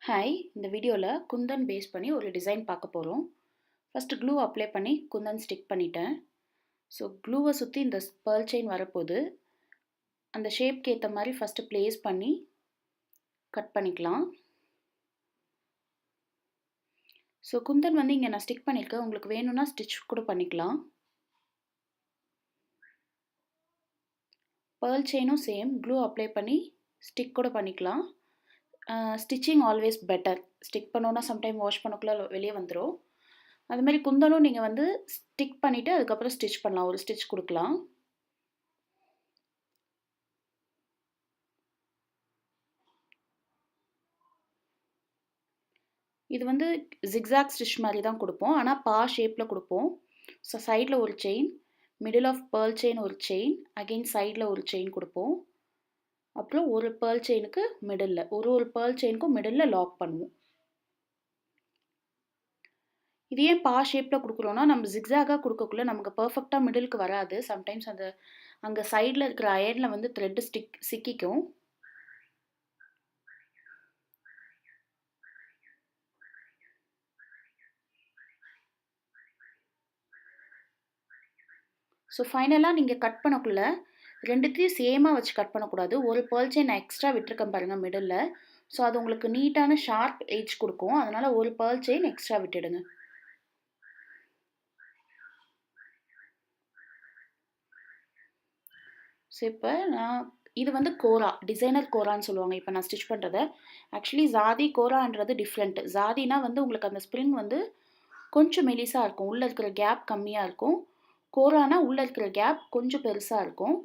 Hi, இந்த வீடியோவில் Kundan base பண்ணி ஒரு டிசைன் பார்க்க போகிறோம். ஃபஸ்ட்டு க்ளூ அப்ளை பண்ணி குந்தன் ஸ்டிக் பண்ணிட்டேன். ஸோ க்ளூவை சுற்றி இந்த பேர்ல் செயின் வரப்போகுது. அந்த ஷேப்க்கு ஏற்ற மாதிரி ஃபஸ்ட்டு ப்ளேஸ் பண்ணி கட் பண்ணிக்கலாம். ஸோ குந்தன் வந்து இங்கே நான் ஸ்டிக் பண்ணியிருக்கேன். உங்களுக்கு வேணும்னா ஸ்டிச் கூட பண்ணிக்கலாம். பேர்ல் செயினும் சேம் க்ளூ அப்ளை பண்ணி ஸ்டிக் கூட பண்ணிக்கலாம். Stitching always better. ஸ்டிக் பண்ணோன்னா சம்டைம் வாஷ் பண்ணக்குள்ளே வெளியே வந்துடும். அது மாதிரி குந்தனும் நீங்கள் வந்து ஸ்டிக் பண்ணிவிட்டு அதுக்கப்புறம் ஸ்டிச் பண்ணலாம். ஒரு ஸ்டிச் கொடுக்கலாம். இது வந்து ஜிக்ஸாக் ஸ்டிச் மாதிரி தான் கொடுப்போம். ஆனால் பா ஷேப்பில் கொடுப்போம். ஸோ சைடில் ஒரு chain, middle of pearl chain ஒரு செயின், அகெயின் சைடில் ஒரு செயின் கொடுப்போம். அப்புறம் ஒரு பேர்ல் செயினுக்கு மிடில், ஒரு பேர்ல் செயினுக்கும் மிடில் லாக் பண்ணுவோம். இது ஏன் பா ஷேப்பில் கொடுக்குறோன்னா, நம்ம ஜிக்ஸாகாக கொடுக்கக்குள்ள நமக்கு பர்ஃபெக்டாக மிடிலுக்கு வராது. சம்டைம்ஸ் அந்த அங்கே சைடில் இருக்கிற அயனில் வந்து த்ரெட்டு சிக்கிக்கும். ஸோ ஃபைனலாக நீங்கள் கட் பண்ணக்குள்ள ரெண்டுத்தையும் சேமாக வச்சு கட் பண்ணக்கூடாது. ஒரு பேர்ல் செயின் நான் எக்ஸ்ட்ரா விட்டுருக்கேன் பாருங்கள் மிடில். ஸோ அது உங்களுக்கு நீட்டான ஷார்ப் எட்ஜ் கொடுக்கும். அதனால் ஒரு பேர்ல் செயின் எக்ஸ்ட்ரா விட்டுடுங்க. ஸோ இப்போ நான் இது வந்து கோரா, டிசைனர் கோரான்னு சொல்லுவாங்க. இப்போ நான் ஸ்டிச் பண்ணுறத ஆக்சுவலி ஜாதி கோரான்றது டிஃப்ரெண்ட். ஜாதினா வந்து உங்களுக்கு அந்த ஸ்ப்ரிங் வந்து கொஞ்சம் மெலிசாக இருக்கும், உள்ளே இருக்கிற கேப் கம்மியாக இருக்கும். கோரானா உள்ளே இருக்கிற கேப் கொஞ்சம் பெருசாக இருக்கும்.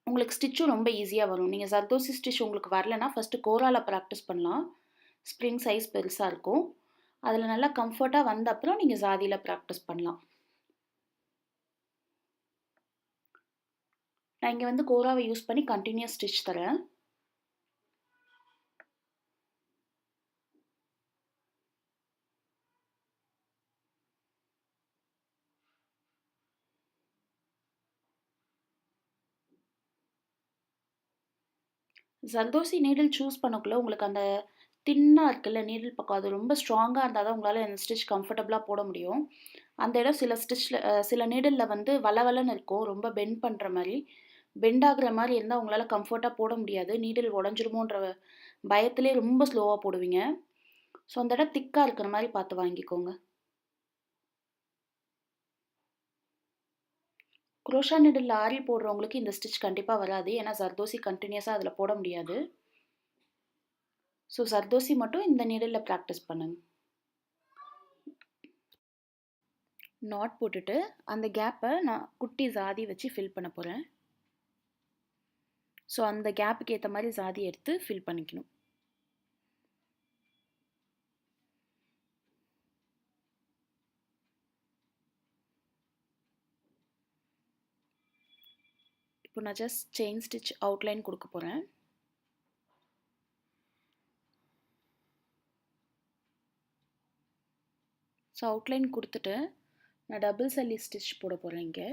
உங்களுக்கு ஸ்டிச்சும் ரொம்ப ஈஸியாக வரும். நீங்கள் ஜர்தோசி ஸ்டிச் உங்களுக்கு வரலன்னா ஃபஸ்ட்டு கோராவில் ப்ராக்டிஸ் பண்ணலாம். ஸ்ப்ரிங் சைஸ் பெருசாக இருக்கும். அதில் நல்லா கம்ஃபர்ட்டாக வந்த அப்புறம் நீங்கள் ஜாதியில் ப்ராக்டிஸ் பண்ணலாம். நான் இங்கே வந்து கோராவை யூஸ் பண்ணி கண்டினியூஸ் ஸ்டிச் தரேன். ஜர்தோசி நீடில் சூஸ் பண்ணக்குள்ள உங்களுக்கு அந்த தின்னாக இருக்குல்ல நீடில் பக்கம், அது ரொம்ப ஸ்ட்ராங்காக இருந்தால் தான் உங்களால் அந்த ஸ்டிச் கம்ஃபர்டபுளாக போட முடியும். அந்த இடம் சில ஸ்டிச்சில் சில நீடிலில் வந்து வளவலன்னு இருக்கும், ரொம்ப பெண்ட் பண்ணுற மாதிரி. பெண்ட் ஆகுற மாதிரி இருந்தால் உங்களால் கம்ஃபர்ட்டாக போட முடியாது. நீடில் உடஞ்சிருமோன்ற பயத்திலே ரொம்ப ஸ்லோவாக போடுவீங்க. ஸோ அந்த இடம் திக்காக இருக்கிற மாதிரி பார்த்து வாங்கிக்கோங்க. குரோஷா நீடில் ஆரி போடுறவங்களுக்கு இந்த ஸ்டிச் கண்டிப்பாக வராது. ஏன்னா ஜர்தோசி கண்டினியூஸாக அதில் போட முடியாது. ஸோ ஜர்தோசி மட்டும் இந்த நீடிலில் ப்ராக்டிஸ் பண்ணுங்க. நாட் போட்டுட்டு அந்த கேப்பை நான் குட்டி ஜாதி வச்சு ஃபில் பண்ண போகிறேன். ஸோ அந்த கேப்புக்கு ஏற்ற மாதிரி ஜாதி எடுத்து ஃபில் பண்ணிக்கணும். இப்போ நான் ஜஸ்ட் செயின் ஸ்டிச் அவுட்லைன் கொடுக்க போகிறேன். ஸோ அவுட்லைன் கொடுத்துட்டு நான் டபுள் சல்லி ஸ்டிச் போட போகிறேன். இங்கே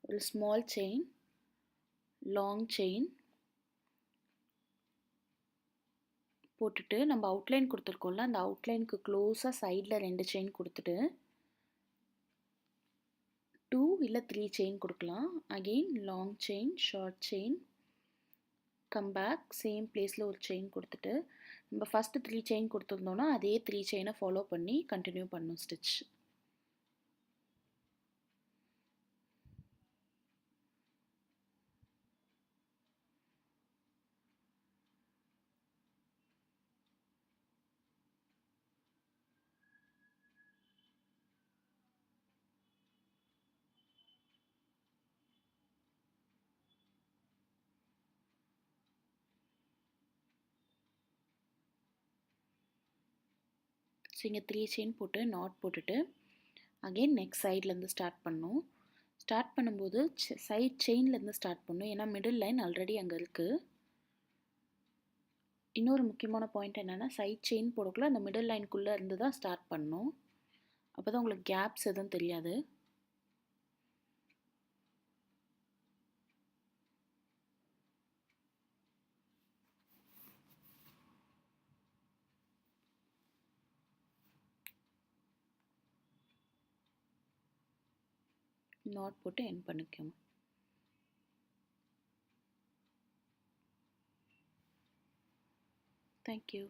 ஒரு ஸ்மால் செயின், லாங் செயின் போட்டுட்டு நம்ம அவுட்லைன் கொடுத்துருக்கோம்ல, அந்த அவுட்லைனுக்கு க்ளோஸாக சைடில் 2 செயின் கொடுத்துட்டு 2 இல்லை 3 செயின் கொடுக்கலாம். Again long chain, short chain, come back same பிளேஸில் ஒரு செயின் கொடுத்துட்டு நம்ம ஃபஸ்ட்டு 3 செயின் கொடுத்துருந்தோன்னா அதே 3 செயினை ஃபாலோ பண்ணி கண்டினியூ பண்ணணும் ஸ்டிச். ஸோ இங்கே 3 செயின் போட்டு நாட் போட்டுட்டு அகெயின் நெக்ஸ்ட் சைட்லேருந்து ஸ்டார்ட் பண்ணணும். ஸ்டார்ட் பண்ணும்போது சைட் செயின்லேருந்து ஸ்டார்ட் பண்ணணும், ஏன்னா மிடில் லைன் ஆல்ரெடி அங்கே இருக்குது. இன்னொரு முக்கியமான பாயிண்ட் என்னென்னா, சைட் செயின் போடக்குள்ள அந்த மிடில் லைனுக்குள்ளே இருந்து தான் ஸ்டார்ட் பண்ணணும். அப்போ தான் உங்களுக்கு கேப்ஸ் எதுவும் தெரியாது. நாட் போட்டு எண்ட் பண்ணிக்கோங்க. தேங்க்யூ.